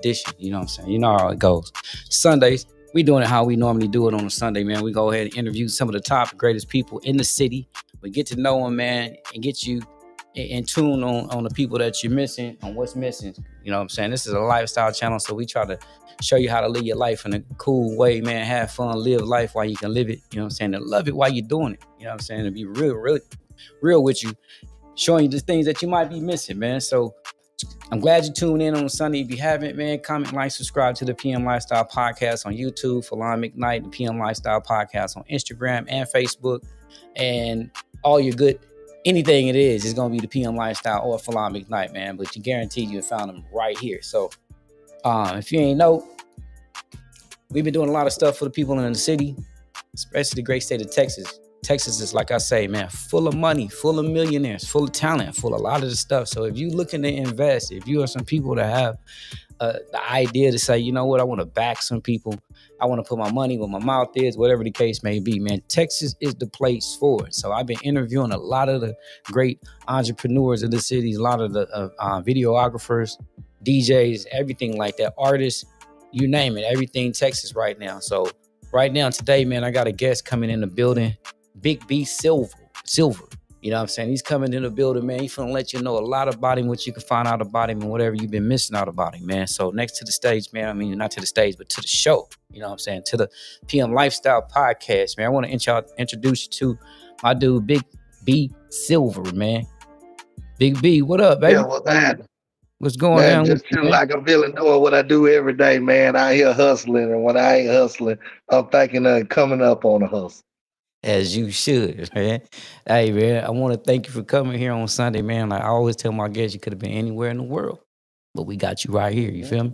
edition. You know what I'm saying? You know how it goes. Sundays, we doing it how we normally do it on a Sunday, man. We go ahead and interview some of the top greatest people in the city. We get to know them, man, and get you in tune on the people that you're missing, on what's missing. You know what I'm saying? This is a lifestyle channel, so we try to show you how to live your life in a cool way, man. Have fun, live life while you can live it. You know what I'm saying? And love it while you're doing it. You know what I'm saying? To be real with you, showing you the things that you might be missing, man. So I'm glad you tuned in on Sunday. If you haven't, man, comment, like, subscribe to the PM Lifestyle Podcast on YouTube, Falon McKnight, the PM Lifestyle Podcast on Instagram and Facebook, and all your good, anything it is, it's going to be the PM Lifestyle or Falon McKnight, man. But you guarantee you found them right here. So if you ain't know, we've been doing a lot of stuff for the people in the city, especially the great state of Texas. Texas is, like I say, man, full of money, full of millionaires, full of talent, full of a lot of the stuff. So if you're looking to invest, if you are some people that have the idea to say, you know what, I want to back some people, I want to put my money where my mouth is, whatever the case may be, man, Texas is the place for it. So I've been interviewing a lot of the great entrepreneurs of the city, a lot of the videographers, DJs, everything like that, artists, you name it, everything Texas right now. So right now, today, man, I got a guest coming in the building, Big B Silver. You know what I'm saying? He's coming in the building, man. He's going to let you know a lot about him, what you can find out about him, and whatever you've been missing out about him, man. So next to the stage, man, I mean, not to the stage, but to the show, you know what I'm saying? To the PM Lifestyle Podcast, man. I want to introduce you to my dude, Big B Silver, man. Big B, what up, baby? Yeah, what's that? What's going Man, on? just feel like I'm feeling doing what I do every day, man. I here hustling, and when I ain't hustling, I'm thinking of coming up on a hustle. As you should, man. Hey, man, I want to thank you for coming here on Sunday, man. Like I always tell my guests, you could have been anywhere in the world, but we got you right here. You feel me?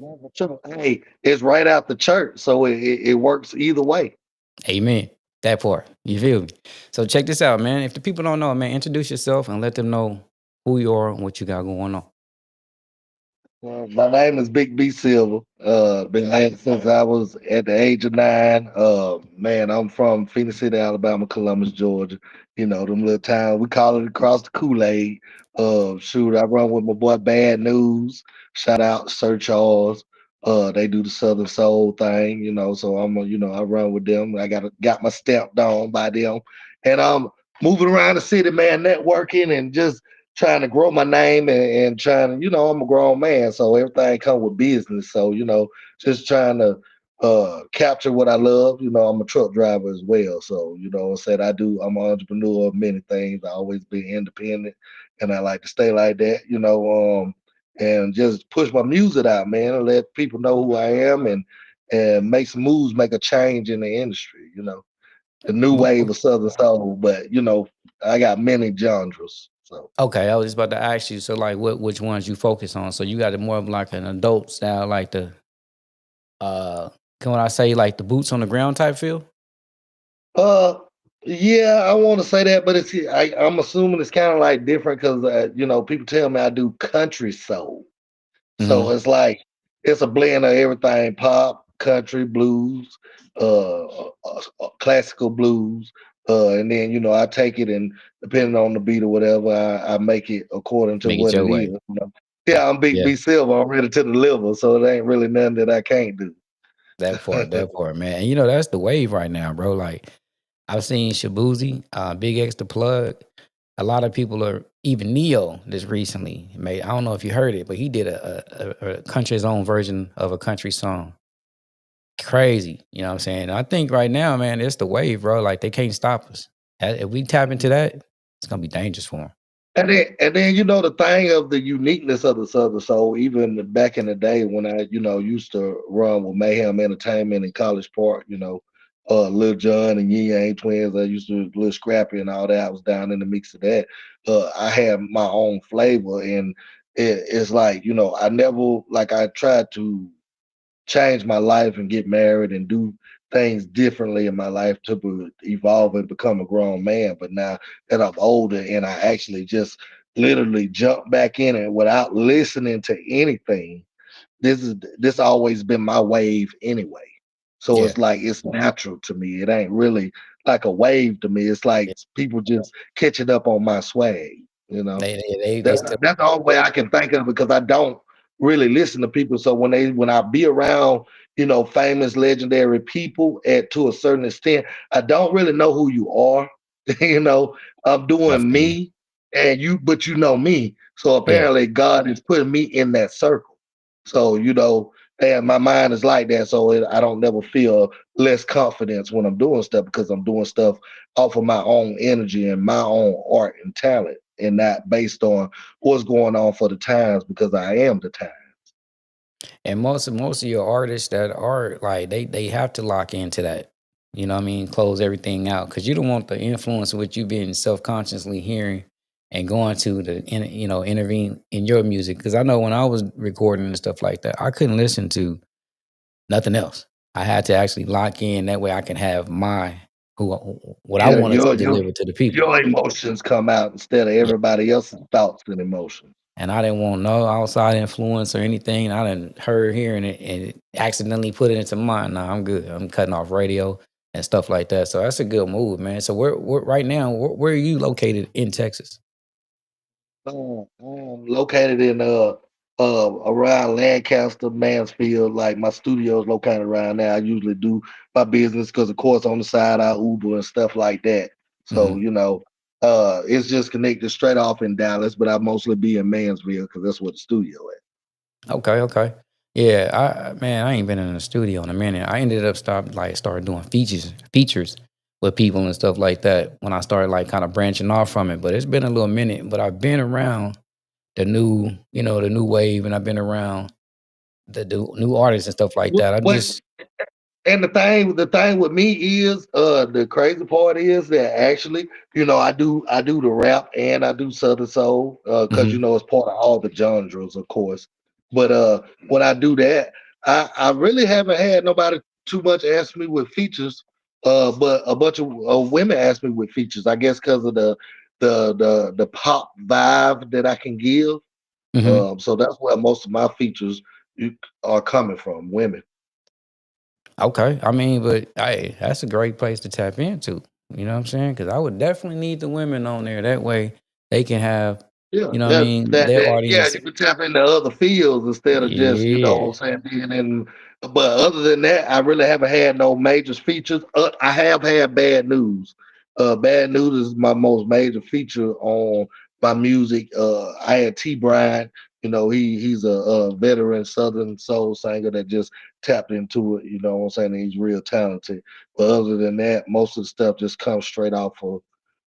Hey, it's right out the church, so it works either way. Amen. That part. You feel me? So check this out, man. If the people don't know, man, introduce yourself and let them know who you are and what you got going on. Well, my name is Big B Silver. Been at it since I was at the age of 9. Man, I'm from Phoenix City, Alabama, Columbus, Georgia. You know, them little towns. We call it across the Kool-Aid. Shoot, I run with my boy Bad News. Shout out Sir Charles. They do the Southern Soul thing, you know. So I run with them. I got my stepped on by them, and I'm moving around the city, man, networking and just trying to grow my name and trying to, I'm a grown man, so everything come with business. So, just trying to capture what I love. I'm a truck driver as well. So, I said I'm an entrepreneur of many things. I always been independent and I like to stay like that, and just push my music out, man, and let people know who I am and make some moves, make a change in the industry, the new wave of Southern Soul. But, I got many genres. So. Okay, I was just about to ask you. So, like, which ones you focus on? So, you got it more of like an adult style, like the, can I say like the boots on the ground type feel? Yeah, I want to say that, but I'm assuming it's kind of like different because people tell me I do country soul, so it's like it's a blend of everything: pop, country, blues, classical blues. And then, I take it and depending on the beat or whatever, I make it according to what it is. Yeah, I'm Big B Silver. I'm ready to deliver. So it ain't really nothing that I can't do. That part, man. And that's the wave right now, bro. Like I've seen Shabuzi, Big X the Plug. A lot of people are, even Neo this recently made, I don't know if you heard it, but he did a country's own version of a country song. Crazy, you know what I'm saying? I think right now, man, it's the wave, bro. Like they can't stop us. If we tap into that, it's gonna be dangerous for them. And then the thing of the uniqueness of the Southern Soul, even back in the day when I used to run with Mayhem Entertainment in College Park, Lil Jon and Yin Yang Twins, I used to Lil Scrappy and all that. I was down in the mix of that. I had my own flavor, and it's like I never I tried to change my life and get married and do things differently in my life to evolve and become a grown man. But now that I'm older and I actually just literally jump back in it without listening to anything, this always been my wave anyway. So it's like it's natural to me. It ain't really like a wave to me. It's like people just catching up on my swag. That's the only way I can think of it because I don't really listen to people. So when I be around, famous legendary people at to a certain extent, I don't really know who you are. you know, I'm I doing feel you. me and you, but you know me. So Yeah. apparently God is putting me in that circle. So, and my mind is like that. So I don't never feel less confidence when I'm doing stuff because I'm doing stuff off of my own energy and my own art and talent and not based on what's going on for the times because I am the time. And most of your artists that are like they have to lock into that. You know what I mean? Close everything out because you don't want the influence of what you've been self consciously hearing and going to intervene in your music. Because I know when I was recording and stuff like that, I couldn't listen to nothing else. I had to actually lock in. That way, I can have who what I Yeah, wanted to your your deliver to the people. your emotions come out instead of Yeah. everybody else's thoughts and emotions. And I didn't want no outside influence or anything. I didn't heard hearing it and accidentally put it into mine. Nah, I'm good. I'm cutting off radio and stuff like that. So that's a good move, man. So where right now, where are you located in Texas? I'm located in around Lancaster, Mansfield. Like my studio is located around there. I usually do my business because, of course, on the side I Uber and stuff like that. So Hmm. it's just connected straight off in Dallas, but I mostly be in Mansfield because that's where the studio at. Okay, okay. Yeah, I ain't been in the studio in a minute. I ended up started doing features with people and stuff like that when I started like kind of branching off from it. But it's been a little minute. But I've been around the new wave, and I've been around the new artists and stuff like that. I What just And the thing with me is, the crazy part is that actually, I do the rap and I do Southern Soul, because Mhm, it's part of all the genres, of course. But when I do that, I really haven't had nobody too much ask me with features. But a bunch of women ask me with features. I guess because of the pop vibe that I can give. mhm. So that's where most of my features you- are coming from, women. Okay, I mean, but hey, that's a great place to tap into. You know what I'm saying? Because I would definitely need the women on there. That way, they can have, Yeah, what I mean, their yeah, audience. you can tap into other fields instead of just, what Yeah. I'm saying, being in. But other than that, I really haven't had no major features. I have had bad news. Bad news is my most major feature on my music. I had T. Brian. He's a veteran Southern soul singer that just tapped into it. You know what I'm saying? He's real talented. But other than that, most of the stuff just comes straight off of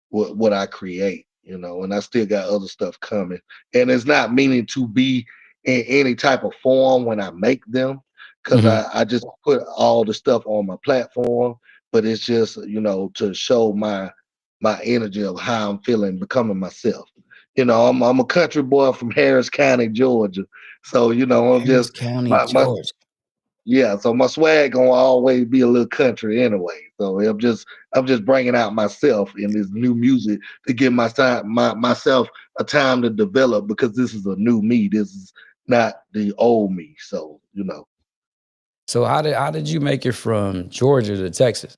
what I create, and I still got other stuff coming. And it's not meaning to be in any type of form when I make them, because Hmm. I just put all the stuff on my platform, but it's just, to show my energy of how I'm feeling, becoming myself. I'm a country boy from Harris County, Georgia. So, I'm Harris just County, my Georgia. yeah, so my swag gonna always be a little country anyway. So I'm just bringing out myself in this new music to give myself a time to develop because this is a new me. This is not the old me. So So how did you make it from Georgia to Texas?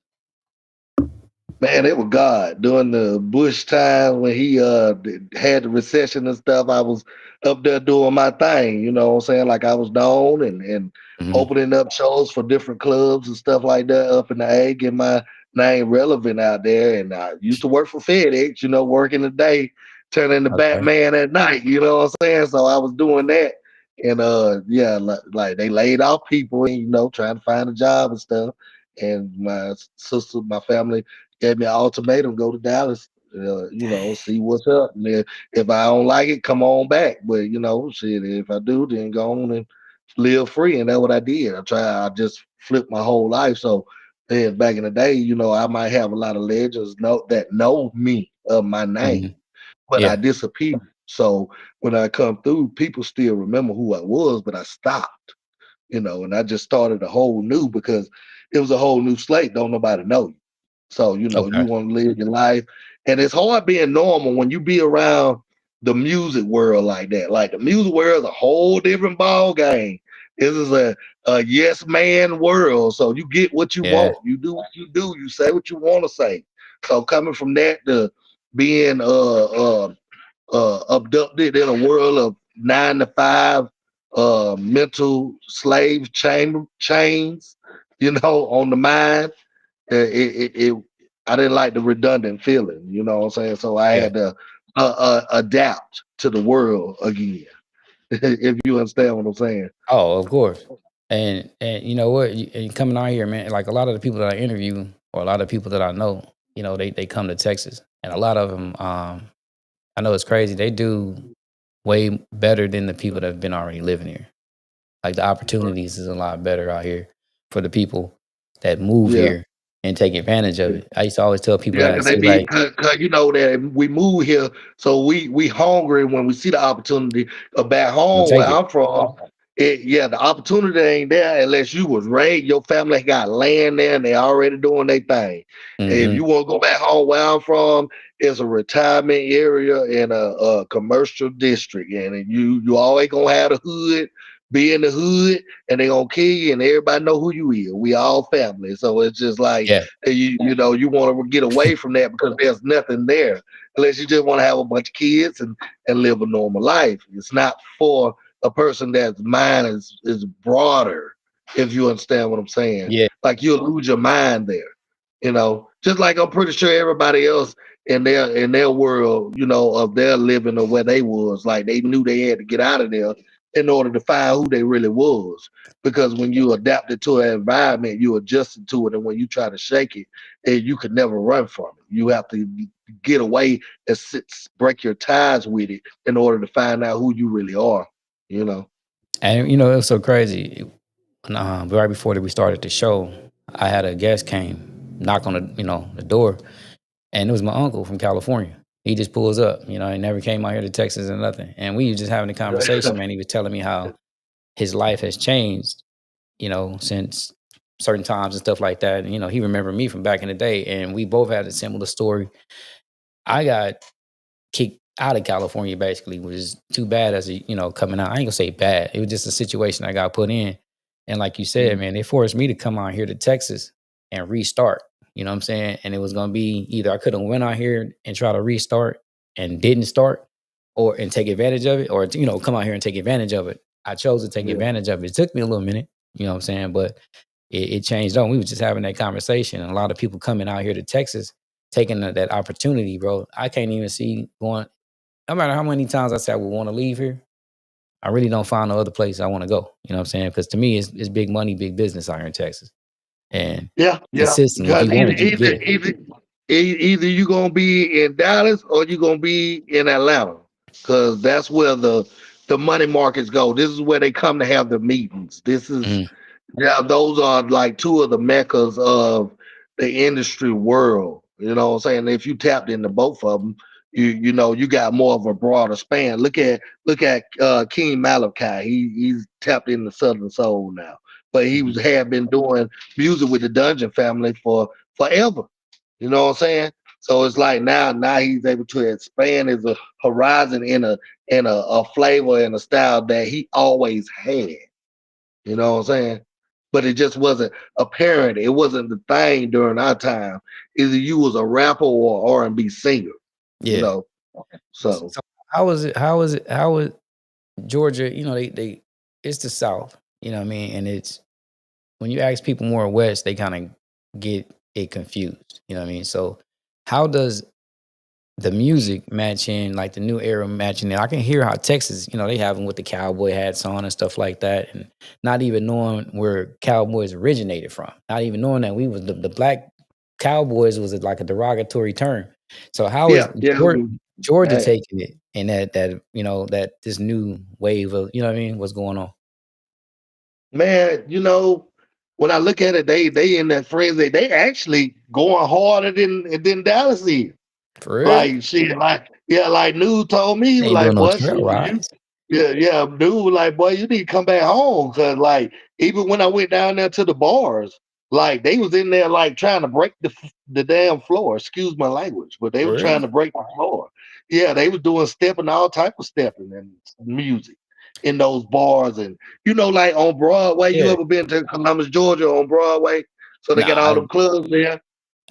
man, it was God during the Bush time when he had the recession and stuff. I was up there doing my thing, you know what I'm saying? Like I was known and Hmm. opening up shows for different clubs and stuff like that up in the A, getting my name relevant out there. And I used to work for FedEx, working the day, turning the Okay. Batman at night, you know what I'm saying? So I was doing that. And yeah, like they laid off people and trying to find a job and stuff. And my sister, my family gave me an ultimatum: go to Dallas, see what's up. And then if I don't like it, come on back. But shit, if I do, then go on and live free. And that's what I did. I just flipped my whole life. So then back in the day, I might have a lot of legends know me of my name, Hmm. but I Yeah. disappeared. So when I come through, people still remember who I was, but I stopped, and I just started a whole new because it was a whole new slate. Don't nobody know you. So, you Okay. want to live your life. And it's hard being normal when you be around the music world like that. Like the music world is a whole different ball game. This is a yes man world. So you get what you Yeah. want. You do what you do. You say what you want to say. So coming from that to being abducted in a world of 9 to 5 mental slave chains, on the mind. It I didn't like the redundant feeling, you know what I'm saying? So I Yeah. had to adapt to the world again. If you understand what I'm saying. Oh, of course. And you know what? And coming out here, man, like a lot of the people that I interview or a lot of people that I know, they come to Texas, and a lot of them, I know it's crazy. They do way better than the people that have been already living here. Like the opportunities is a lot better out here for the people that move Yeah. here and take advantage of it. I used to always tell people Yeah, that, because they see, be, like, cause you know that we move here, so we hungry when we see the opportunity. Back we'll home where take it. I'm from, yeah, the opportunity ain't there unless you was raised. Your family got land there, and they already doing their thing. If Hmm. you want to go back home where I'm from, it's a retirement area in a commercial district, and you always gonna have the hood, be in the hood, and they gonna kill you, and everybody know who you is. We all family, so it's just like Yeah. you want to get away from that because there's nothing there unless you just want to have a bunch of kids and live a normal life. It's not for a person that's mind is broader, if you understand what I'm saying. Yeah. Like you'll lose your mind there, just like I'm pretty sure everybody else in their world, of their living or where they was, like they knew they had to get out of there in order to find who they really was, because when you adapted to an environment, you adjusted to it, and when you try to shake it, you could never run from it. You have to get away and break your ties with it in order to find out who you really are. You know. And it was so crazy. Right before that we started the show, I had a guest came knock on the door, and it was my uncle from California. He just pulls up. He never came out here to Texas or nothing. And we was just having a conversation, man. He was telling me how his life has changed, since certain times and stuff like that. And he remembered me from back in the day, and we both had a similar story. I got kicked out of California basically, which is too bad as coming out. I ain't gonna say bad. It was just a situation I got put in. And like you said, man, they forced me to come out here to Texas and restart. You know what I'm saying? And it was gonna be either I could have went out here and try to restart and didn't start, or and take advantage of it, or come out here and take advantage of it. I chose to take Yeah. advantage of it. It took me a little minute, you know what I'm saying? But it changed on. We was just having that conversation. And a lot of people coming out here to Texas, taking that opportunity, bro. I can't even see going, no matter how many times I say I would want to leave here, I really don't find no other place I want to go. You know what I'm saying? Because to me, it's big money, big business out here in Texas. And Yeah, yeah. consistently, if Because you want it, you can get it. either you gonna be in Dallas or you gonna be in Atlanta, because that's where the money markets go. This is where they come to have the meetings. This is Mhm. Yeah, those are like two of the meccas of the industry world. You know what I'm saying? If you tapped into both of them, you got more of a broader span. Look at King Malachi. He's tapped into Southern Soul now, but he Mhm. had been doing music with the Dungeon Family for forever. You know what I'm saying? So it's like now he's able to expand his horizon in a flavor and a style that he always had. You know what I'm saying? But it just wasn't apparent. It wasn't the thing during our time. Either you was a rapper or R&B singer, you Yeah. know. So So how was it? How was it? How was Georgia? They it's the South. You know what I mean? And it's when you ask people more West, they kind of get it confused. You know what I mean? So how does the music matching, like the new era matching it? I can hear how Texas, they have them with the cowboy hats on and stuff like that, and not even knowing where cowboys originated from, not even knowing that we was the black cowboys was like a derogatory term. So how is yeah, yeah. Georgia Hey, taking it and that this new wave of what I mean, what's going on? man, when I look at it, they in that frenzy. They actually going harder than Dallas is. For real? Like shit, like yeah, like Nude told me, he They was ain't doing like, no boy, trail shoot, rides. yeah, Nude was like, boy, you need to come back home, cause like even when I went down there to the bars, like they was in there like trying to break the damn floor. Excuse my language, but they For were real? trying to break the floor. Yeah, they was doing stepping, all type of stepping and music in those bars, and like on Broadway. You Yeah. ever been to Columbus, Georgia, on Broadway? So they got Nah, all them clubs there.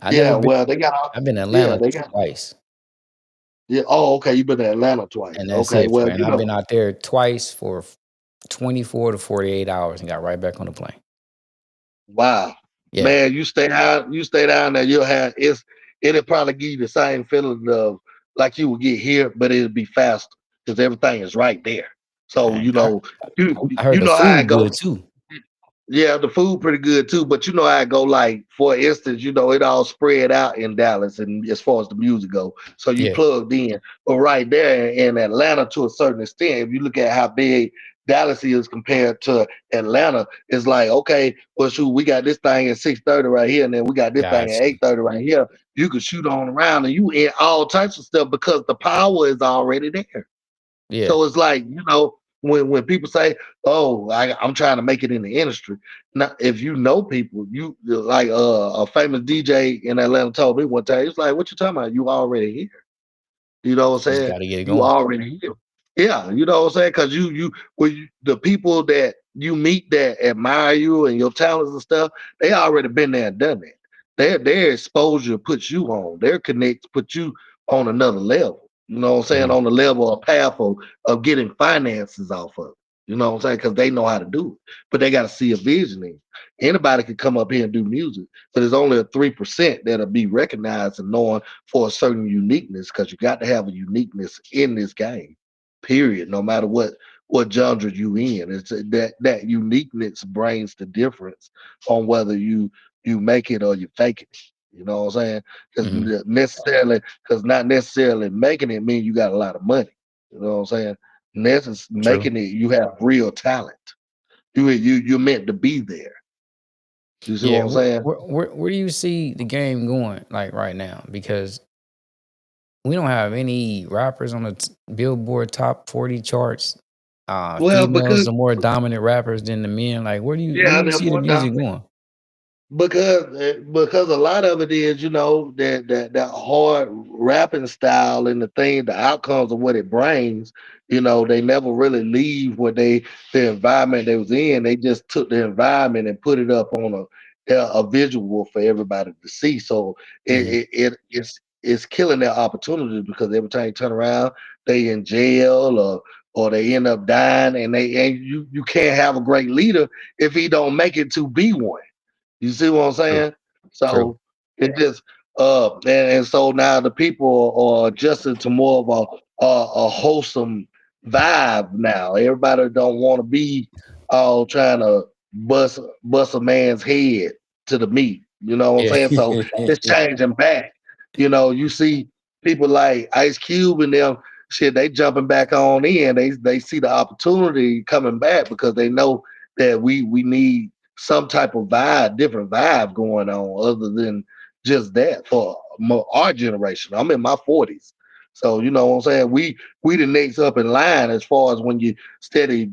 I never Yeah, been. well, they got all, I've been to yeah, Atlanta they got. twice. Yeah. Oh, okay. You've been to Atlanta twice. And that's Okay. it. Well, And I've been out there twice for 24 to 48 hours and got right back on the plane. Wow. Yeah. Man, you stay down there, it'll probably give you the same feeling of like you would get here, but it'll be faster because everything is right there. So, Man, you I heard you the know how it food go. good too. Yeah, the food pretty good too, but you know how I go. Like for instance, it all spread out in Dallas, and as far as the music go, so you Yeah. plugged in. But right there in Atlanta, to a certain extent, if you look at how big Dallas is compared to Atlanta, it's like okay, well shoot, we got this thing at 6:30 right here, and then we got this thing at Gotcha. 8:30 right here. You could shoot on around, and you in all types of stuff because the power is already there. Yeah. So it's like, when people say, "Oh, I'm trying to make it in the industry," now if you know people, you like a famous DJ in Atlanta told me one time, it's like, "What you talking about? You already here." You know what I'm Just saying? got to get it You going. already here. Yeah, you know what I'm saying? Because the people that you meet that admire you and your talents and stuff, they already been there and done that. Their exposure puts you on. Their connect put you on another level. You know what I'm saying? Mhm. On the level or path of getting finances off of it. You know what I'm saying? Because they know how to do it, but they got to see a vision in it. Anybody can come up here and do music, but there's only a 3% that'll be recognized and known for a certain uniqueness because you got to have a uniqueness in this game. Period. No matter what genre you in, it's that uniqueness brings the difference on whether you make it or you fake it. You know what I'm saying? Mhm. Because not necessarily making it mean you got a lot of money. You know what I'm saying? True. Making it, you have real talent. You're meant to be there. You see what Yeah. I'm saying? Where do you see the game going like right now? Because we don't have any rappers on the Billboard Top 40 charts. Well, Females because are more dominant rappers than the men. Like, where do yeah, you they're see the more music dominant. going? Because a lot of it is that hard rapping style and the outcomes of what it brings. They never really leave the environment they was in. They just took the environment and put it up on a visual for everybody to see. So Mhm. it's killing their opportunities because every time you turn around, they in jail or they end up dying, and you can't have a great leader if he don't make it to be one. You see what I'm True. saying? True. So it just and so now the people are adjusting to more of a wholesome vibe now. Everybody don't want to be all trying to bust a man's head to the meat. You know what I'm Yeah. saying? So it's changing back. You see people like Ice Cube and them shit, they jumping back on in. They see the opportunity coming back because they know that we need some type of different vibe going on other than just that for our generation. I'm in my 40s. So you know what I'm saying? We the next up in line as far as when you steady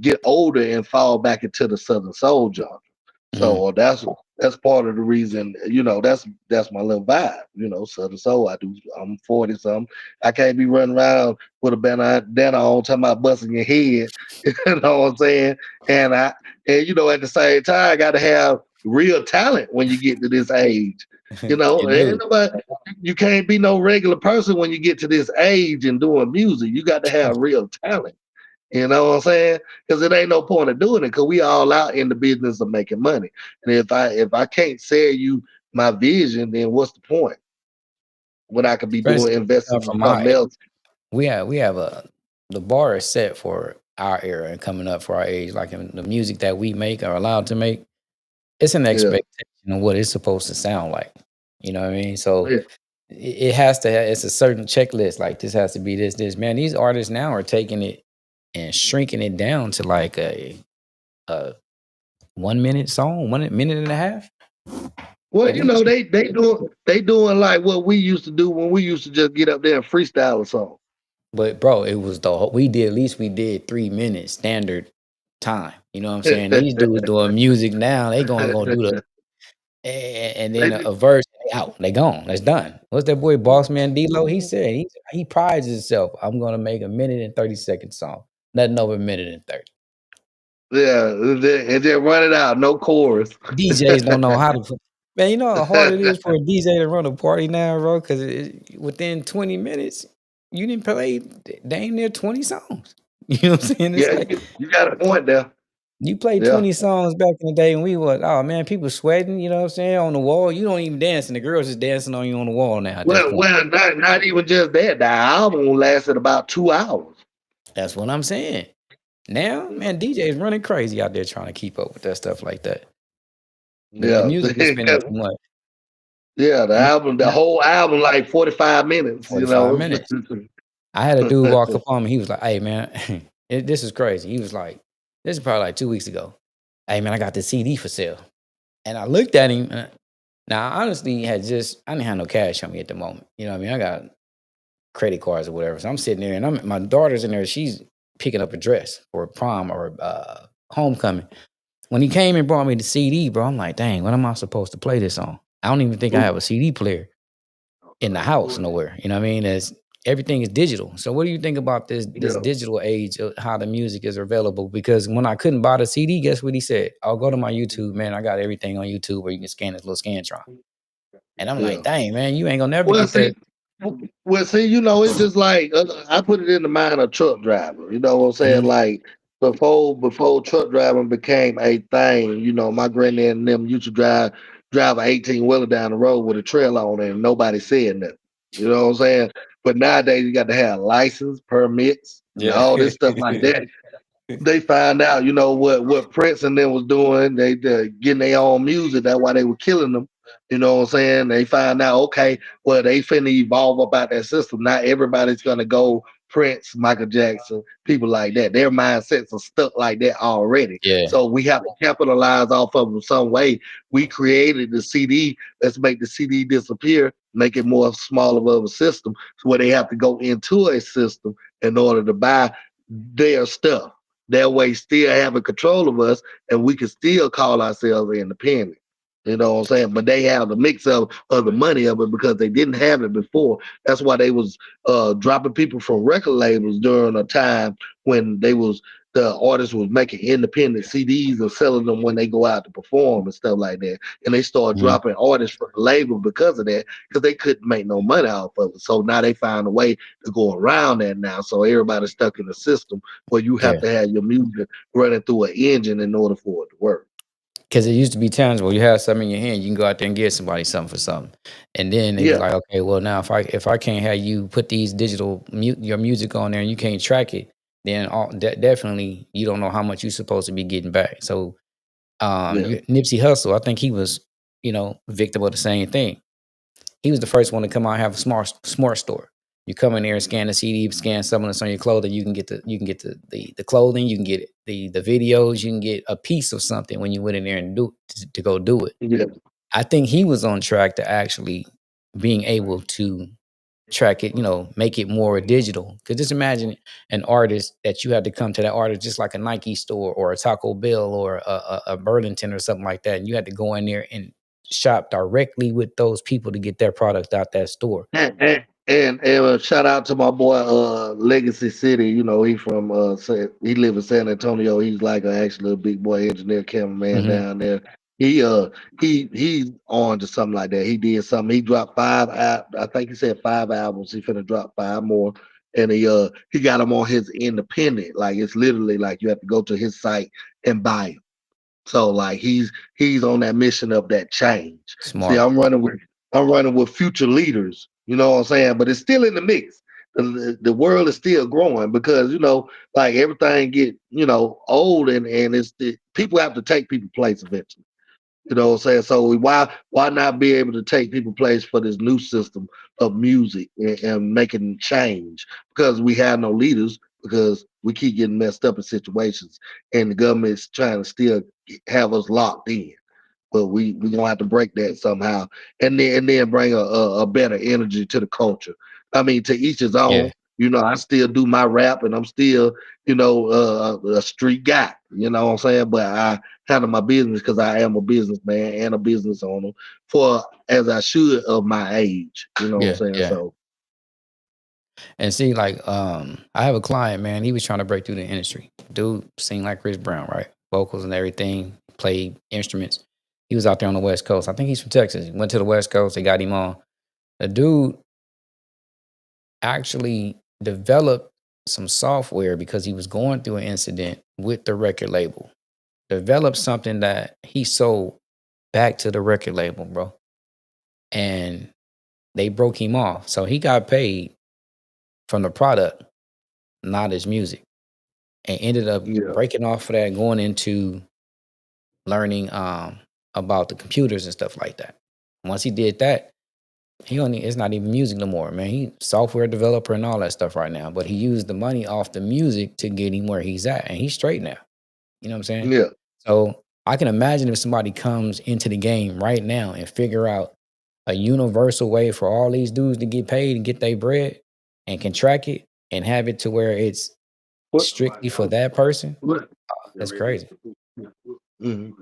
get older and fall back into the Southern Soul genre. Mhm. So that's part of the reason, that's my little vibe, Southern Soul. I'm 40 something. I can't be running around with a bandana on talking about busting your head. You know what I'm saying? And at the same time, I gotta have real talent when you get to this age. You Ain't do. nobody, you can't be no regular person when you get to this age and doing music. You got to have real talent. You know what I'm saying? Because it ain't no point of doing it because we all out in the business of making money. And if I can't sell you my vision, then what's the point when I could be Especially doing investing in from our something age. else? We have the bar is set for our era and coming up for our age. Like in the music that we make or allowed to make, it's an Yeah, expectation of what it's supposed to sound like. You know what I mean? So yeah. it has to have, it's a certain checklist. Like this has to be this. Man, these artists now are taking it and shrinking it down to like a 1 minute song, 1 minute and a half. Well, At least. they doing like what we used to do when we used to just get up there and freestyle a song. But bro, it was we did at least we did 3 minutes standard time. You know what I'm saying? These dudes doing music now, they gonna do the and They then a verse, they out, they gone, that's done. What's that boy Boss Man D-Lo? He said he prides himself. I'm gonna make a minute and 30-second song. Nothing over a minute and 30. Yeah, and then run it out, no chorus. DJs don't know how to put man, you know how hard it is for a DJ to run a party now, bro? Because within 20 minutes, you didn't play damn near 20 songs. You know what I'm saying? It's Yeah, like you got a point there. you play Yeah. 20 songs back in the day and we was, oh man, people sweating, you know what I'm saying, on the wall. You don't even dance, and the girls just dancing on you on the wall now at this point. Well, not even just that. The album lasted about 2 hours. That's what I'm saying. Now, man, DJs running crazy out there trying to keep up with that stuff like that. The Yeah. music is spending too much. Yeah, the whole album, like 45 minutes, 45 minutes. I had a dude walk up on me. He was like, "Hey, man, this is crazy." He was like, "This is probably like 2 weeks ago. Hey, man, I got this CD for sale." And I looked at him. Now, I honestly I didn't have no cash on me at the moment. You know what I mean? I got credit cards or whatever. So I'm sitting there, and my daughter's in there. She's picking up a dress for a prom or homecoming. When he came and brought me the CD, bro, I'm like, dang, what am I supposed to play this on? I don't even think I have a CD player in the house nowhere. You know what I mean? Everything is digital. So what do you think about this digital age of how the music is available? Because when I couldn't buy the CD, guess what he said? I'll go to my YouTube, man. I got everything on YouTube where you can scan this little Scantron. And I'm like, dang, man, you ain't gonna never get that. Well, see, it's just like I put it in the mind of truck driver. You know what I'm saying? Mhm. Like before truck driving became a thing, my granddad and them used to drive a 18 wheeler down the road with a trailer on it, and nobody said nothing. You know what I'm saying? But nowadays you got to have license, permits, and all this stuff like that. They find out, what Prince and them was doing. They getting their own music. That's why they were killing them. You know what I'm saying? They find out, okay, well, they finna evolve about that system. Not everybody's gonna go Prince, Michael Jackson, people like that. Their mindsets are stuck like that already. Yeah. So we have to capitalize off of them some way. We created the CD. Let's make the CD disappear, make it more smaller of a system, so where they have to go into a system in order to buy their stuff. That way, still having control of us, and we can still call ourselves independent. You know what I'm saying? But they have the mix of the money of it because they didn't have it before. That's why they was dropping people from record labels during a time when the artists was making independent CDs and selling them when they go out to perform and stuff like that. And they started dropping artists from the label because of that, because they couldn't make no money off of it. So now they found a way to go around that now. So everybody's stuck in the system where you have to have your music running through an engine in order for it to work. Because it used to be times where you have something in your hand, you can go out there and get somebody something for something, and then they was like, okay, well now if I can't have you put these digital your music on there and you can't track it, then definitely you don't know how much you're supposed to be getting back. So Nipsey Hussle, I think he was victim of the same thing. He was the first one to come out and have a smart store. You come in there and scan the CD, scan something that's on your clothing. You can get the clothing. You can get the videos. You can get a piece of something when you went in there and to go do it. Yeah. I think he was on track to actually being able to track it, make it more digital. Because just imagine an artist that you had to come to that artist just like a Nike store or a Taco Bell or a Burlington or something like that, and you had to go in there and shop directly with those people to get their product out that store. And shout out to my boy Legacy City. He from he live in San Antonio. He's like actually a big boy engineer, cameraman down there. He's on to something like that. He did something. He dropped I think he said 5 albums. He finna drop 5 more. And he got them on his independent. Like it's literally like you have to go to his site and buy them. So like he's on that mission of that change. Smart. See, I'm running with future leaders. You know what I'm saying? But it's still in the mix. The world is still growing because like everything get old and people have to take people place eventually. You know what I'm saying? So why not be able to take people place for this new system of music and making change? Because we have no leaders, because we keep getting messed up in situations and the government's trying to still have us locked in. But we gonna have to break that somehow, and then bring a better energy to the culture. I mean, to each his own. I still do my rap, and I'm still a street guy. You know what I'm saying? But I handle my business because I am a businessman and a business owner for as I should of my age. You know what I'm saying? Yeah. So. And see, like, I have a client, man. He was trying to break through the industry. Dude sing like Chris Brown, right? Vocals and everything, played instruments. He was out there on the West Coast. I think he's from Texas. He went to the West Coast. They got him on. The dude actually developed some software because he was going through an incident with the record label. Developed something that he sold back to the record label, bro. And they broke him off. So he got paid from the product, not his music. And ended up Yeah. breaking off for that, going into learning about the computers and stuff like that. Once he did that, it's not even music no more, man. He software developer and all that stuff right now. But he used the money off the music to get him where he's at, and he's straight now. You know what I'm saying? Yeah. So I can imagine if somebody comes into the game right now and figure out a universal way for all these dudes to get paid and get their bread and can track it and have it to where it's What? strictly for that person. What? That's crazy. Mhm.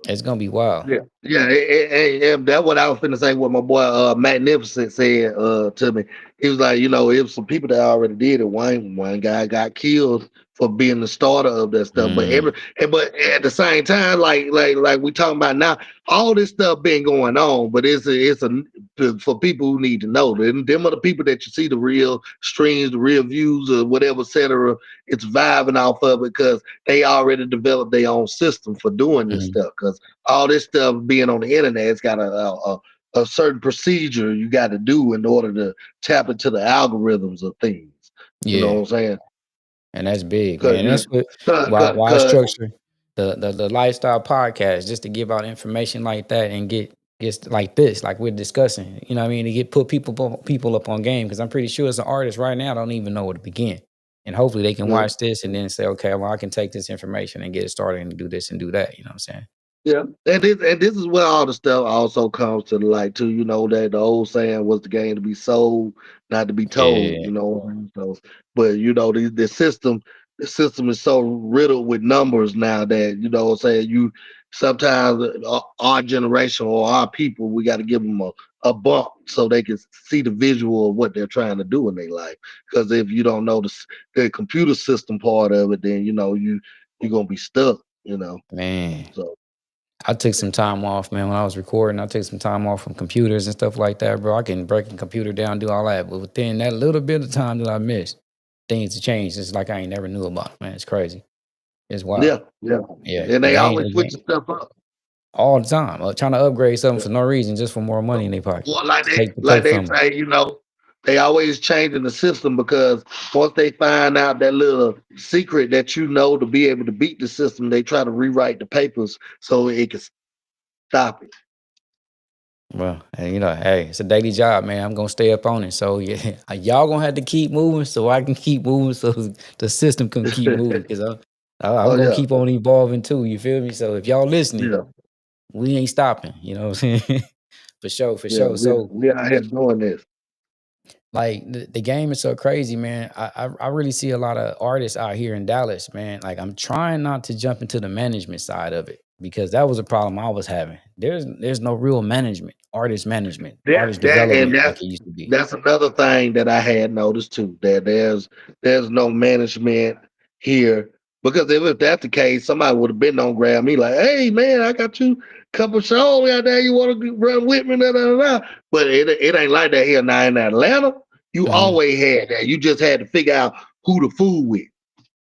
It's gonna be wild. Yeah, yeah, that's what I was finna say. What my boy Magnificent said to me, he was like, it was some people that already did it. One guy got killed for being the starter of that stuff, but Mm, but at the same time, like we talking about now, all this stuff been going on, but for people who need to know. Them are the people that you see the real streams, the real views, or whatever, etc. It's vibing off of it because they already developed their own system for doing this mm, stuff. Because all this stuff being on the internet, it's got a certain procedure you got to do in order to tap into the algorithms of things. You know yeah, what I'm saying? and that's big, Cause, man. And you- that's what cause, cause, why I cause structure the lifestyle podcast just to give out information like that and get like this, like we're discussing. You know what I mean? To get put people up on game because I'm pretty sure as an artist right now don't even know where to begin. And hopefully they can yeah. watch this and then say, okay, well, I can take this information and get it started and do this and do that. You know what I'm saying? Yeah, and this is where all the stuff also comes to the light too. That the old saying was the game to be sold, not to be told. Yeah, So, but the system is so riddled with numbers now that what I'm saying, you sometimes our generation or our people, we got to give them a bump so they can see the visual of what they're trying to do in their life. Because if you don't know the computer system part of it, then you're gonna be stuck. man. So. I took some time off, man, when I was recording. I took some time off from computers and stuff like that, bro. I can break a computer down, do all that. But within that little bit of time that I missed, things have changed. It's like I ain't never knew about it, man. It's crazy. It's wild. Yeah, yeah. Yeah. And The they game, always the switching game stuff up. all the time. Trying to upgrade something for no reason, just for more money in their pocket. Well, like To they take like they from them. say, they always changing the system because once they find out that little secret that to be able to beat the system, they try to rewrite the papers so it can stop it. Well, and hey, it's a daily job, man. I'm gonna stay up on it. So yeah, y'all gonna have to keep moving so I can keep moving so the system can keep moving. Cause I'm Oh gonna yeah, keep on evolving too. You feel me? So if y'all listening, yeah, we ain't stopping. You know what I'm saying? For sure, for yeah. sure. We So we out here doing this. like the game is so crazy, man. I really see a lot of artists out here in Dallas, man. Like I'm trying not to jump into the management side of it because that was a problem I was having. There's no real management, That artist that and development that's like it used to be. that's another thing that I had noticed too. That there's no management here because if that's the case, somebody would have been on grab me like, "Hey man, I got you a couple shows out there. You want to run with me?" Da, da, da, da. But it ain't like that here now in Atlanta. You Mhm. always had that. You just had to figure out who to fool with.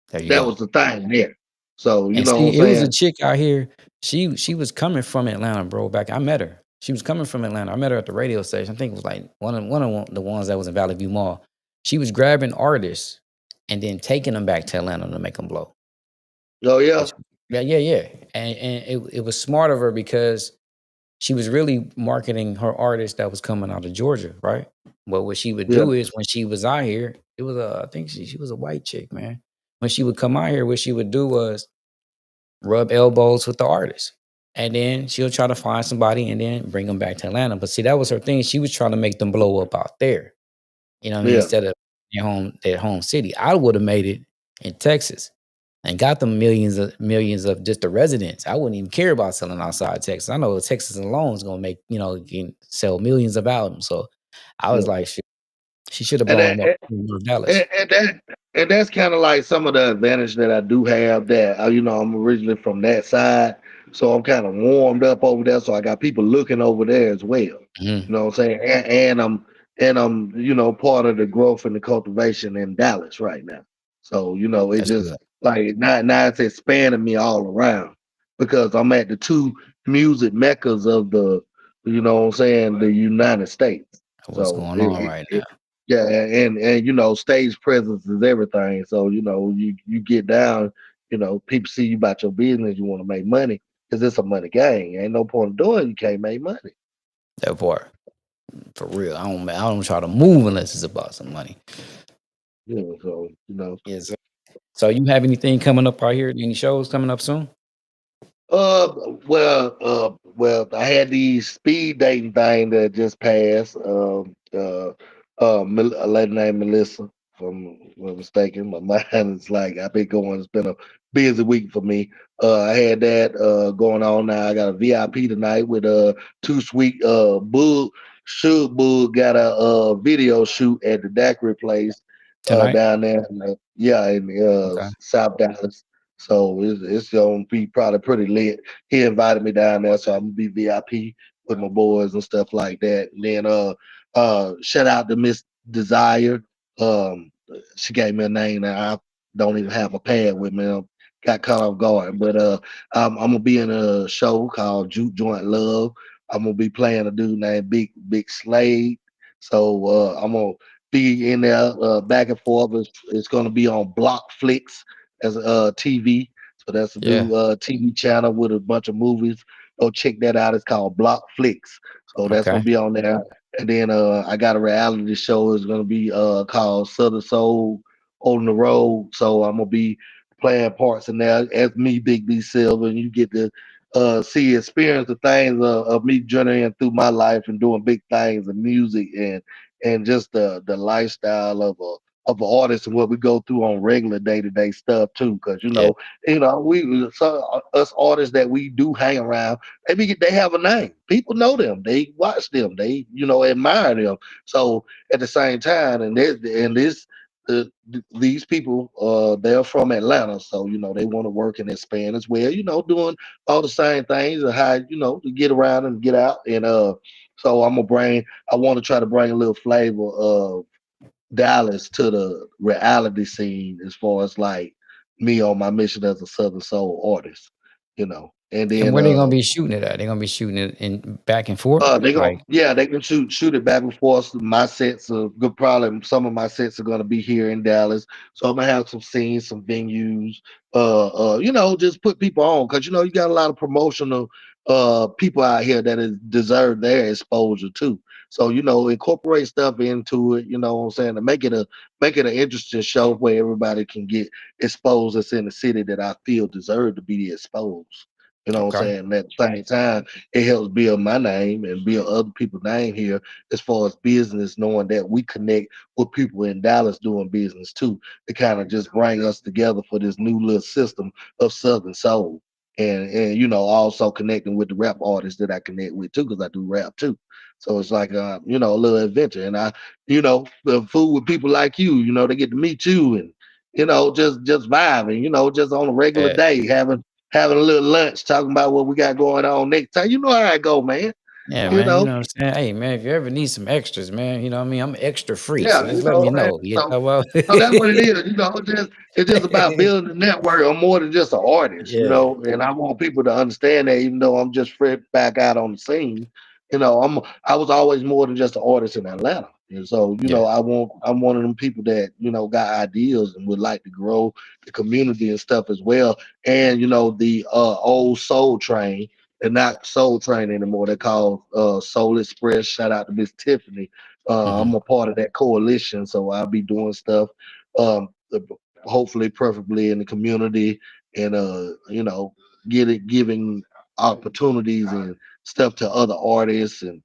There you That go. was the thing there. So you And know what I'm see, it was a saying? chick out here. She was coming from Atlanta, bro. Back I met her. She was coming from Atlanta. I met her at the radio station. I think it was like one of the ones that was in Valley View Mall. She was grabbing artists and then taking them back to Atlanta to make them blow. Oh yeah, Which, yeah, yeah, yeah. And it was smart of her because she was really marketing her artist that was coming out of Georgia, right? But what she would yeah, do is when she was out here, it was I think she was a white chick, man. When she would come out here, what she would do was rub elbows with the artist. And then she'll try to find somebody and then bring them back to Atlanta. But see, that was her thing. She was trying to make them blow up out there. You know what I mean? yeah. Instead of their home city. I would have made it in Texas and got them millions of just the residents. I wouldn't even care about selling outside Texas. I know Texas alone is gonna make, can sell millions of albums. So I was Yeah. like, she should have And blown that, them up in North Dallas. and that's kind of like some of the advantage that I do have that I'm originally from that side, so I'm kind of warmed up over there. So I got people looking over there as well. You Mhm. know what I'm saying? And and I'm part of the growth and the cultivation in Dallas right now. So it That's just good. like now it's expanding me all around because I'm at the two music meccas of the what I'm saying, the United States. What's So going on right now? yeah, and stage presence is everything. So you get down, people see you about your business, you want to make money because it's a money game. Ain't no point in doing, you can't make money. That part. For real. I don't try to move unless it's about some money. So Yes, sir. So you have anything coming up out here? Any shows coming up soon? Uh, well, I had the speed dating thing that just passed. A lady named Melissa, if I'm not mistaken. My mind is like I've been going. It's been a busy week for me. I had that going on now. I got a VIP tonight with Too Sweet. Bug Suge Bug got a video shoot at the Daiquiri place Tonight? down there. Yeah, in Okay. South Dallas. So it's gonna be probably pretty lit. He invited me down there, so I'm gonna be VIP with my boys and stuff like that. And then shout out to Miss Desire. Um she gave me a name that I don't even have a pad with me. Got caught off guard. But I'm gonna be in a show called Juke Joint Love. I'm gonna be playing a dude named Big Slade. So I'm gonna be in there back and forth. It's gonna be on Blockflix as TV. So that's a Yeah. new TV channel with a bunch of movies. Go check that out. It's called Blockflix. So that's gonna Okay. be on there. And then I got a reality show. It's gonna be called Southern Soul on the Road. So I'm gonna be playing parts in there as me, Big B Silver, and you get to experience the things of me journeying through my life and doing big things in music and just the lifestyle of an artist and what we go through on regular day to day stuff too. Because Yeah. we us artists that we do hang around, they have a name. People know them. They watch them. They admire them. So at the same time, these people they're from Atlanta, so they want to work and expand as well. Doing all the same things and how to get around and get out and so I want to try to bring a little flavor of Dallas to the reality scene as far as like me on my mission as a Southern Soul artist, and And then where they gonna be shooting it at? They gonna be shooting it in back and forth? they gonna Like, yeah, they can shoot it back and forth. My sets are good. Probably some of my sets are gonna be here in Dallas, so I'm gonna have some scenes, some venues. Just put people on because you got a lot of promotional people out here that is deserve their exposure too. So incorporate stuff into it. You know what I'm saying, to make it an interesting show where everybody can get exposed. That's in the city that I feel deserve to be exposed. You know what I'm okay. saying. And at the same time, it helps build my name and build other people's name here as far as business, knowing that we connect with people in Dallas doing business too, to kind of just bring us together for this new little system of Southern Soul. And also connecting with the rap artists that I connect with too, because I do rap too. So it's like a little adventure. And the food with people like you, they get to meet you and just vibing, just on a regular Yeah. day, having a little lunch, talking about what we got going on next time. You know how I go, man. Yeah, You man. You know, know what I'm saying? Hey, man, if you ever need some extras, man, you know what I mean? I'm extra free. So yeah, just let me man. know. You So, know what? so that's what it is. It's just about building a network. I'm more than just an artist, Yeah. and I want people to understand that. Even though I'm just fresh back out on the scene, I was always more than just an artist in Atlanta. And so, Yeah. I'm one of them people that got ideas and would like to grow the community and stuff as well. And the old Soul Train. They're not Soul Train anymore. They're called Soul Express. Shout out to Miss Tiffany. I'm Hmm. a part of that coalition, so I'll be doing stuff, uh, hopefully, preferably in the community, and giving opportunities and stuff to other artists, and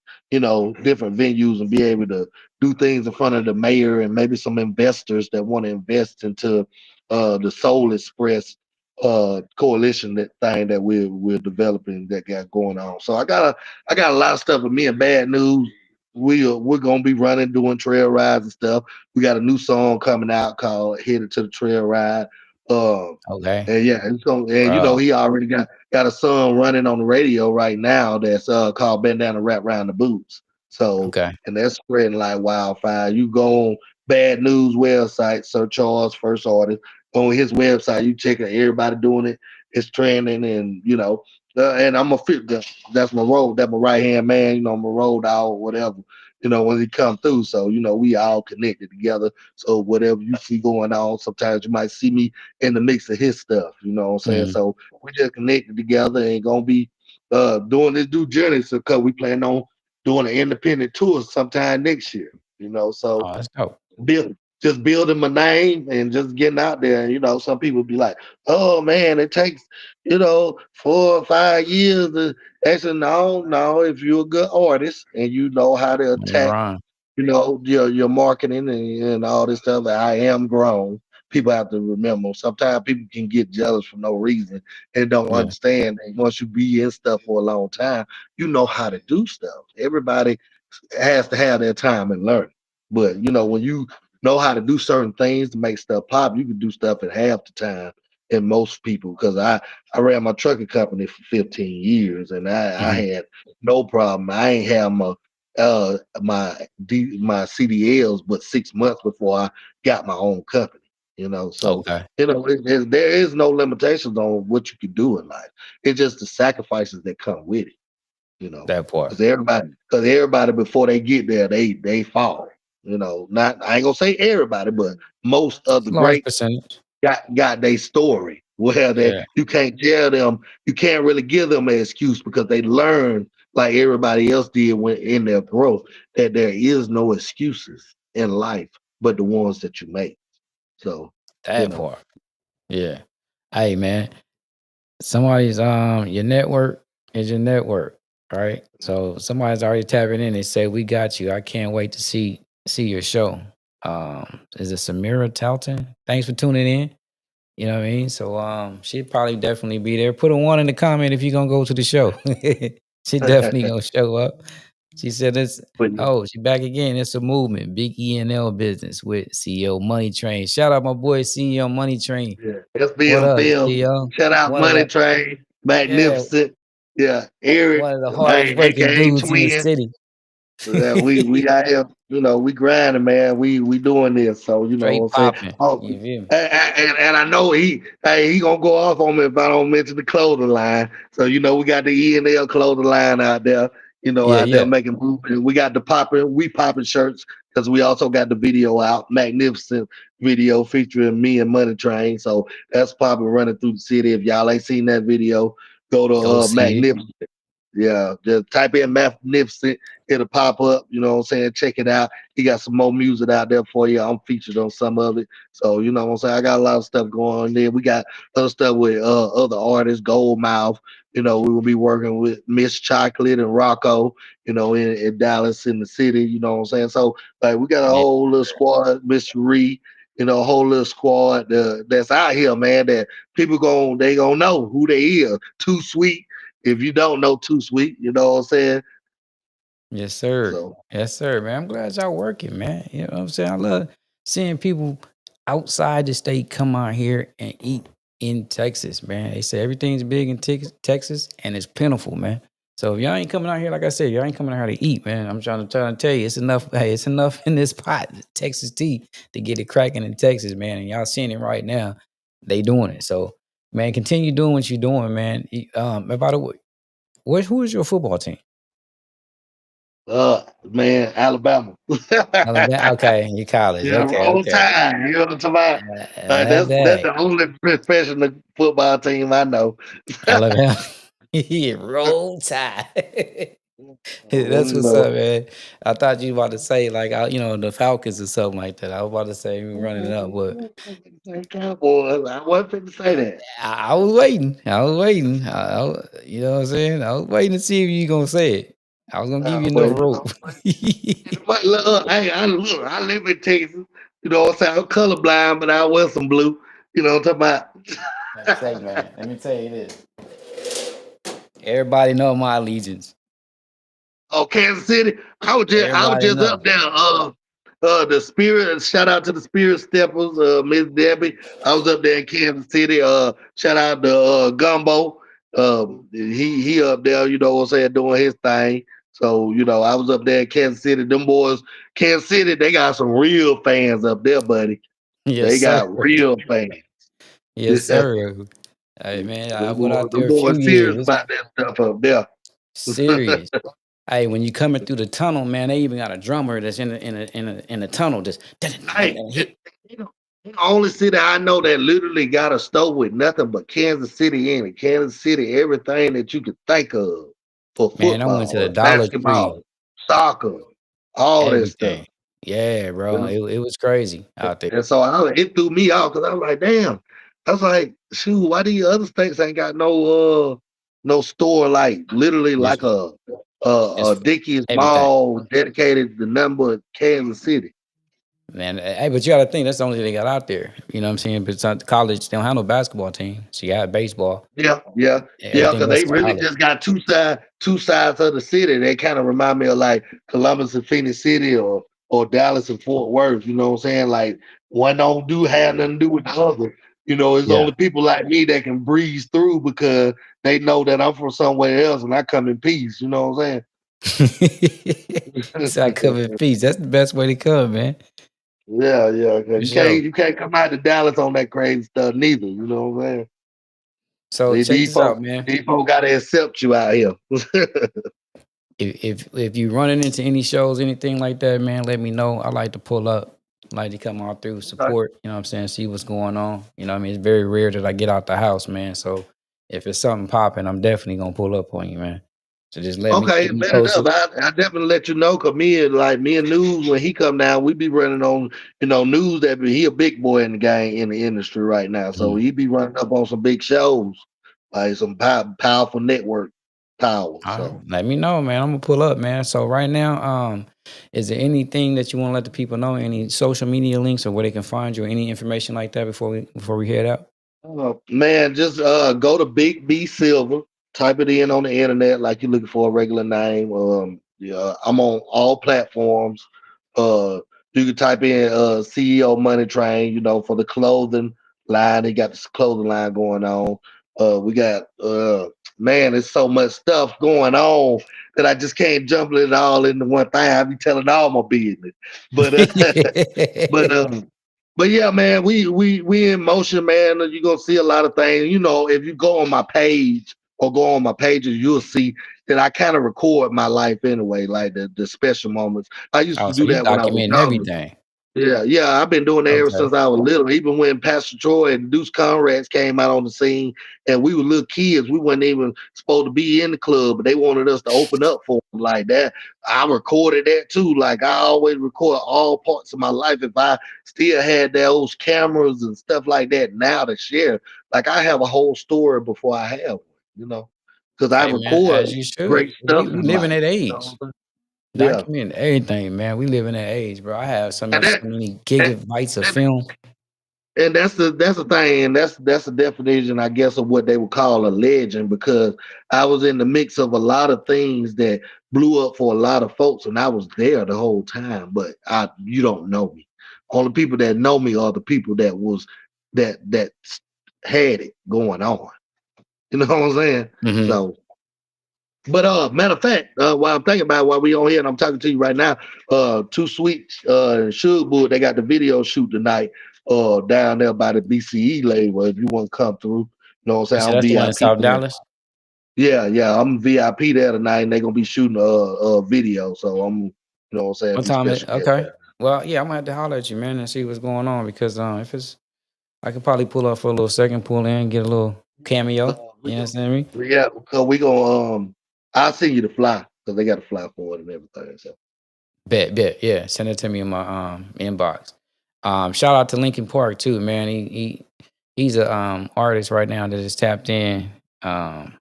different venues, and be able to do things in front of the mayor and maybe some investors that want to invest into the Soul Express coalition, that thing that we're developing, that got going on. So I got a lot of stuff with me and Bad News. We're gonna be running, doing trail rides and stuff. We got a new song coming out called "Headed to the Trail Ride." Um, Okay. and yeah, it's gonna, and Bro. he already got a song running on the radio right now that's called "Bend Down and Wrap Around the Boots." So, Okay. and that's spreading like wildfire. You go on Bad News website, Sir Charles First Artist, go on his website, you check it, everybody doing it, it's trending, and and I'm a fit. That's my road. That's my right hand man. My road dog, whatever. When he come through, so we all connected together. So whatever you see going on, sometimes you might see me in the mix of his stuff. You know what I'm saying? Mm. So we just connected together and gonna be doing this due journey. So cause we plan on doing an independent tour sometime next year. So Oh, that's dope. build just building my name and just getting out there. Some people be like, "Oh man, it takes 4 or 5 years to." Actually, no. If you're a good artist and you know how to You're attack, right. your marketing and all this stuff. I am grown. People have to remember. Sometimes people can get jealous for no reason and don't Yeah. understand. And once you be in stuff for a long time, you know how to do stuff. Everybody has to have their time and learn. But when you know how to do certain things to make stuff pop, you can do stuff in half the time than most people. Because I ran my trucking company for 15 years, and I Mhm. had no problem. I ain't have my CDLs but 6 months before I got my own company. So Okay. there is no limitations on what you can do in life. It's just the sacrifices that come with it you know, That part. because everybody before they get there, they fall. Not I ain't gonna say everybody, but most of It's the a large greats percentage. got their story where they Yeah. you can't tell them, you can't really give them an excuse because they learn like everybody else did when in their growth that there is no excuses in life but the ones that you make. So, you That know. part. Yeah. Hey man, somebody's your network is your network, right? So somebody's already tapping in. They say we got you. I can't wait to see your show. Is it Samira Talton? Thanks for tuning in. You know what I mean? So she'd probably definitely be there. Put a one in the comment if you're gonna go to the show. She definitely gonna show up. She said it's But she back again. It's a movement. Big E&L business with CEO Money Train. Shout out my boy CEO Money Train. yeah, What SBM up, Film. CEO? Shout out One of Money the Train, yeah, Magnificent. Yeah, Eric, one of the hardest man, working aka dudes in the Twin. city. Yeah, we out here, we grinding, man. We doing this, so you know what Straight I'm saying. popping. Oh, You feel me? and I know he gonna go off on me if I don't mention the clothing line. So we got the E&L clothing line out there. Yeah, Out there yeah. making movement. We got the popping shirts because we also got the video out, magnificent video featuring me and Money Train. So that's popping running through the city. If y'all ain't seen that video, go to Go see it. Magnificent. Yeah, just type in Magnificent. It'll pop up. You know what I'm saying? Check it out. He got some more music out there for you. I'm featured on some of it. So, you know what I'm saying? I got a lot of stuff going on there. We got other stuff with other artists, Goldmouth. We will be working with Miss Chocolate and Rocco, in Dallas in the city. You know what I'm saying? So, like, we got a Yeah. whole little squad, Miss Ree, a whole little squad that's out here, man, that people they gonna know who they is. Too Sweet, if you don't know Too Sweet, you know what I'm saying? Yes, sir. So Yes, sir, man. I'm glad y'all working, man. You know what I'm saying? I love seeing people outside the state come out here and eat in Texas, man. They say everything's big in Texas and it's plentiful, man. So if y'all ain't coming out here, like I said, y'all ain't coming out here to eat, man. I'm trying to tell you, it's enough. Hey, it's enough in this pot, Texas tea, to get it cracking in Texas, man. And y'all seeing it right now. They doing it. So, man, continue doing what you're doing, man. By the way, who is your football team? man, Alabama. Alabama. Okay, you college. Yeah, Okay, roll okay. tide. You know what I'm talking about? That That's day, the only professional football team I know. Alabama. Roll Tide. That's You what's know. up, man. I thought you about to say like, the Falcons or something like that. I was about to say we running it up, but Cowboys. I wasn't finna say that. I was waiting. I was waiting. You know what I'm saying? I was waiting to see if you gonna say it. I was gonna give you enough But rope. look, hey, I live in Texas. You know what I'm saying? I'm colorblind, but I wear some blue. You know what I'm talking Say, about? man, let me tell you this. Everybody know my allegiance. Oh, Kansas City. I was Everybody just know. up there. The Spirit. Shout out to the Spirit Steppers, Miss Debbie. I was up there in Kansas City. Shout out to Gumbo. He up there. You know what I'm saying, doing his thing. So, I was up there in Kansas City. Them boys, Kansas City, they got some real fans up there, buddy. Yes, They sir. got real fans. Yes, them sir. Hey man, I went boys, out them there a few boys years. serious It was about that stuff up there. serious. Hey, when you coming through the tunnel, man, they even got a drummer that's in the tunnel, just Hey, hit. the only city I know that literally got a store with nothing but Kansas City in it. Kansas City, everything that you could think of for Man, I went to the football, Dollar Tree, basketball, soccer, all that stuff. everything. Yeah, bro, Yeah. it was crazy out there. And so it threw me off because I was like, damn. I was like, shoot, why these other states ain't got no store like literally like Just, a just Dickies everything. mall dedicated to number Kansas City. Man, hey, but you got to think that's the only thing they got out there. You know what I'm saying? Besides college, they don't have no basketball team. So you got baseball. Yeah, yeah, yeah, Everything because else they is really college. just got two sides of the city. They kind of remind me of like Columbus and Phoenix City or Dallas and Fort Worth. You know what I'm saying? Like one don't do have nothing to do with the other. It's Yeah. only people like me that can breeze through because they know that I'm from somewhere else and I come in peace. You know what I'm So I saying? come in peace. That's the best way to come, man. Yeah, yeah. 'Cause For you sure. can't come out to Dallas on that crazy stuff neither. You know what I'm saying? So They, check these this out, folks, man. these folks got to accept you out here. If you running into any shows, anything like that, man, let me know. I like to pull up. I like to come out through, Okay. support, you know what I'm saying, see what's going on. You know what I mean? It's very rare that I get out the house, man. So if it's something popping, I'm definitely gonna pull up on you, man. So just Okay, keep me bet it up. posted. I definitely let you know because me and News when he come down, we be running on News he a big boy in the game in the industry right now, so Mhm. he be running up on some big shows like some powerful network power. All right, So let me know, man. I'm gonna pull up, man. So right now, is there anything that you want to let the people know? Any social media links or where they can find you, or any information like that before we head out? man, just go to Big B Silver, type it in on the internet like you're looking for a regular name. Yeah, I'm on all platforms. Uh, you can type in CEO Money Train, for the clothing line. They got this clothing line going on. We got man, there's so much stuff going on that I just can't jumble it all into one thing. I be telling all my business, but but but yeah, man, we in motion, man. You're gonna see a lot of things. If you go on my page or go on my pages, you'll see that I kind of record my life anyway, like the special moments. I used Oh, to so do you that when I was documenting younger. everything. Yeah, yeah, I've been doing that ever Okay. since I was little. Even when Pastor Troy and Deuce Conrads came out on the scene, and we were little kids, we weren't even supposed to be in the club, but they wanted us to open up for them like that. I recorded that too. Like I always record all parts of my life. If I still had those cameras and stuff like that now to share, like I have a whole story before I have one, because I Hey man, record as you should. great We stuff we in live in life. that You know age. what I'm saying? Yeah, Documenting everything, man. We live in that age, bro. I have so and much, so that. many and, gigabytes of and film. And that's the thing, and that's the definition, I guess, of what they would call a legend. Because I was in the mix of a lot of things that blew up for a lot of folks, and I was there the whole time. But you don't know me. Only people that know me are the people that had it going on. You know what I'm saying? Hmm. So, but matter of fact, while I'm thinking about it, while we on here and I'm talking to you right now, Too Sweet and Suge Bull, they got the video shoot tonight down there by the BCE label. If you want to come through, you know what I'm You saying? said I'm that's the one in VIP South there. Dallas. Yeah, yeah, I'm VIP there tonight, and they're gonna be shooting a video. So you know what I'm saying, What be time? special guest Okay. there. Well, yeah, I'm gonna have to holler at you, man, and see what's going on because if it's, I could probably pull up for a little second, pull in, get a little cameo. We You go, understand me? yeah, because we gonna I'll send you the fly because they got a fly for it and everything. So. Bet. Yeah, send it to me in my inbox. Shout out to Lincoln Park too, man. He's a artist right now that is tapped in. Um,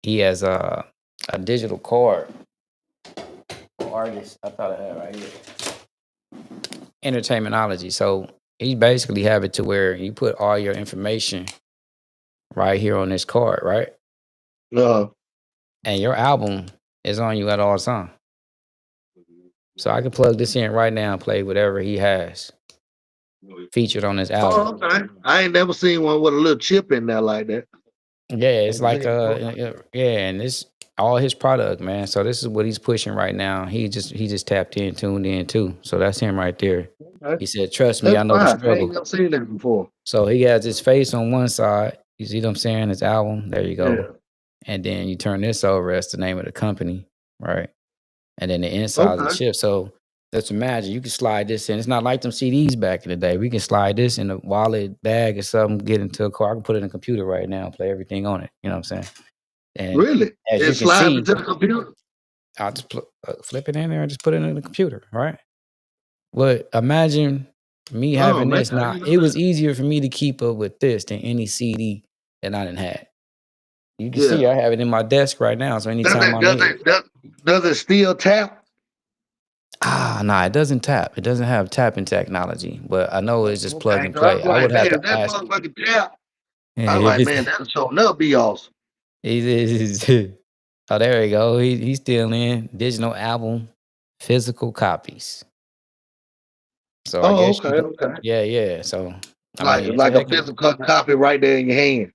he has a digital card for artists. I thought I had it right here. Entertainmentology. So he basically have it to where you put all your information right here on this card, right? Uh, And your album is on you at all time. So I can plug this in right now and play whatever he has featured on his album. oh, okay. I ain't never seen one with a little chip in there like that. Yeah, I it's ain't like seen it. yeah, and this all his product, man. So this is what he's pushing right now. He just tapped in, tuned in too. So that's him right there. Okay. He said, "Trust me, I That's know the fine. I ain't struggle." never seen that before. So he has his face on one side. You see what I'm saying? His album. There you go. Yeah. And then you turn this over. That's the name of the company, right? And then the inside of the Okay. chip. So let's imagine you can slide this in. It's not like them CDs back in the day. We can slide this in a wallet, bag, or something, get into a car. I can put it in a computer right now, play everything on it. You know what I'm saying? And Really? as It you can slides see, into the computer? I'll just flip it in there and just put it in the computer, right? But imagine me Oh having man, this. I Now, didn't know it was that. easier for me to keep up with this than any CD that I didn't had. You can see Yeah. I have it in my desk right now. So Does anytime it I does need it. it does it still tap? Nah, it doesn't tap. It doesn't have tapping technology, but I know it's just plug Okay, and 'cause I play. was I like, would have man, to if that ask. motherfucking tap, I was If like, it's, man, that'll show up be awesome. oh, there we go. He's still in digital album, physical copies. So I Oh, guess okay, you can, okay. yeah. So I Like mean, it's a like a heck of. physical copy right there in your hand.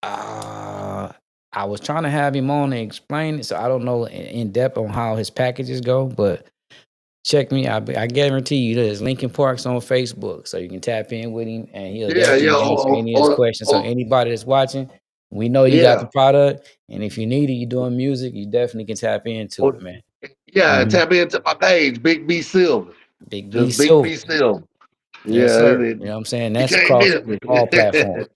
Uh, I was trying to have him on and explain it, so I don't know in depth on how his packages go, but check me. I guarantee you there's Lincoln Parks on Facebook, so you can tap in with him, and he'll Yeah, yeah, definitely answer any of his questions. So anybody that's watching, we know you got yeah. the product, and if you need it, you're doing music, you definitely can tap into Or, it, man. yeah, Mhm. tap into my page, Big B Silver. Big B Just Big Silver, B Silver. yes Yeah, sir. You know what I'm saying? you That's can't across miss all me. platforms.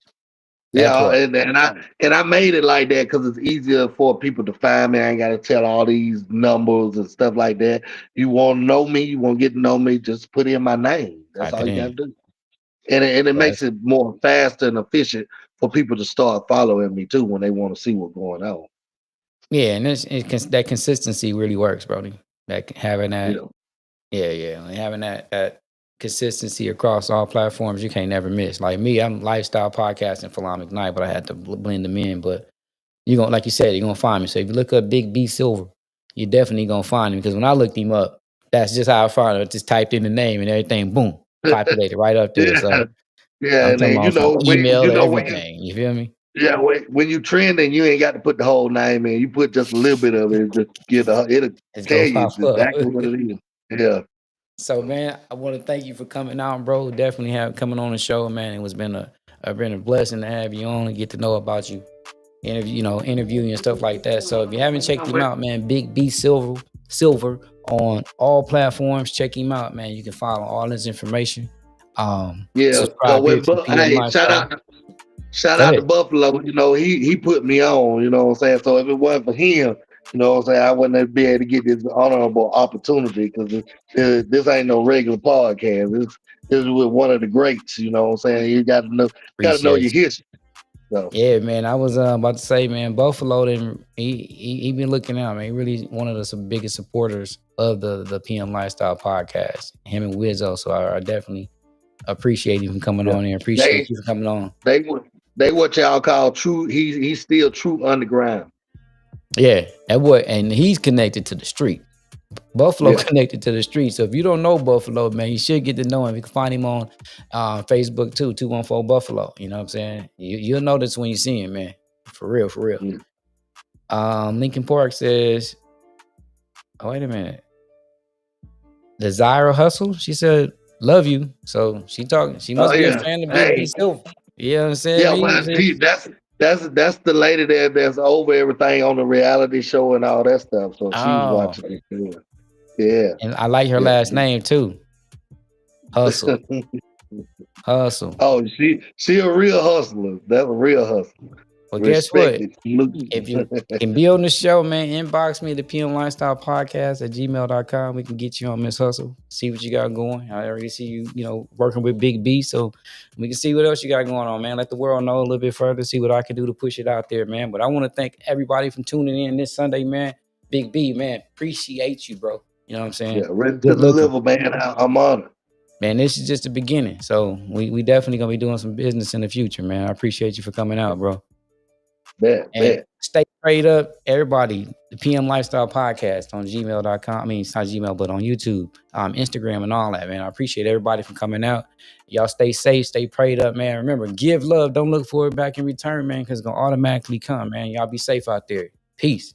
That Yeah, part. and I made it like that because it's easier for people to find me. I ain't got to tell all these numbers and stuff like that. You want to know me, you want to get to know me, just put in my name. That's Type all it you got to in. do. And it makes Yes. it more faster and efficient for people to start following me too when they want to see what's going on. Yeah, and that consistency really works, Brody. Having that. Yeah. Yeah. And having that consistency across all platforms, you can't never miss. Like me, I'm lifestyle podcasting for Lam McKnight, but I had to blend them in. But you're gonna, like you said, you're gonna find me. So if you look up Big B Silver, you're definitely gonna find him because when I looked him up, that's just how I found it. Just typed in the name and everything, boom, populated right up there. Yeah. So Yeah, I'm and talking then about from email to when you everything. You feel me? when you trending, you ain't got to put the whole name in. You put just a little bit of it. Just it'll It's tell gonna you pop up. exactly what it is. Yeah. So man, I want to thank you for coming out, bro. Definitely have coming on the show, man. It was been a blessing to have you on and get to know about you, interview you and stuff like that. So if you haven't checked him out, man, Big B Silver on all platforms, check him out, man. You can follow all his information. Yeah. So Subscribe here when to PM hey, Lifestyle. shout Go out to ahead. Buffalo. He put me on. You know what I'm saying. So if it wasn't for him, you know what I'm saying, I wouldn't be able to get this honorable opportunity because this ain't no regular podcast. This is with one of the greats. You know what I'm saying. You got to know your Appreciate you. history. So Yeah, man. I was about to say, man, Buffalo didn't he been looking out, man. He really one of the biggest supporters of the PM Lifestyle podcast. Him and Wizzo. So I definitely appreciate you for coming yeah, on here. Appreciate they you for coming on. they they what y'all call true. He's still true underground. Yeah, that boy, and he's connected to the street. Buffalo Yeah. connected to the street. So if you don't know Buffalo, man, you should get to know him. You can find him on Facebook too, 214 Buffalo. You know what I'm saying? You'll notice when you see him, man. For real, for real. Yeah. Lincoln Park says, oh, wait a minute. Desire Hustle, she said, love you. So she Oh must be a yeah. fan of Big B Hey. Silver. You know what I'm saying? Yeah, Me? well, see, that's the lady that's over everything on the reality show and all that stuff. So she's Oh, watching it too. Yeah, and I like her yeah. last name too. Hustle. Hustle. Oh, she a real hustler. That's a real hustler. Well, guess what? Respected. Look. If you can be on the show, man, inbox me the PM Lifestyle Podcast at gmail.com. We can get you on Miss Hustle. See what you got going. I already see you, working with Big B. So we can see what else you got going on, man. Let the world know a little bit further, see what I can do to push it out there, man. But I want to thank everybody for tuning in this Sunday, man. Big B, man, appreciate you, bro. You know what I'm saying? Yeah, ready to Good looking. deliver, man. I'm honored. Man, this is just the beginning. So we definitely going to be doing some business in the future, man. I appreciate you for coming out, bro. And Bet. stay prayed up, everybody. The PM Lifestyle Podcast on gmail.com. I mean, it's not Gmail, but on YouTube, Instagram, and all that, man. I appreciate everybody for coming out. Y'all stay safe, stay prayed up, man. Remember, give love. Don't look for it back in return, man, because it's going to automatically come, man. Y'all be safe out there. Peace.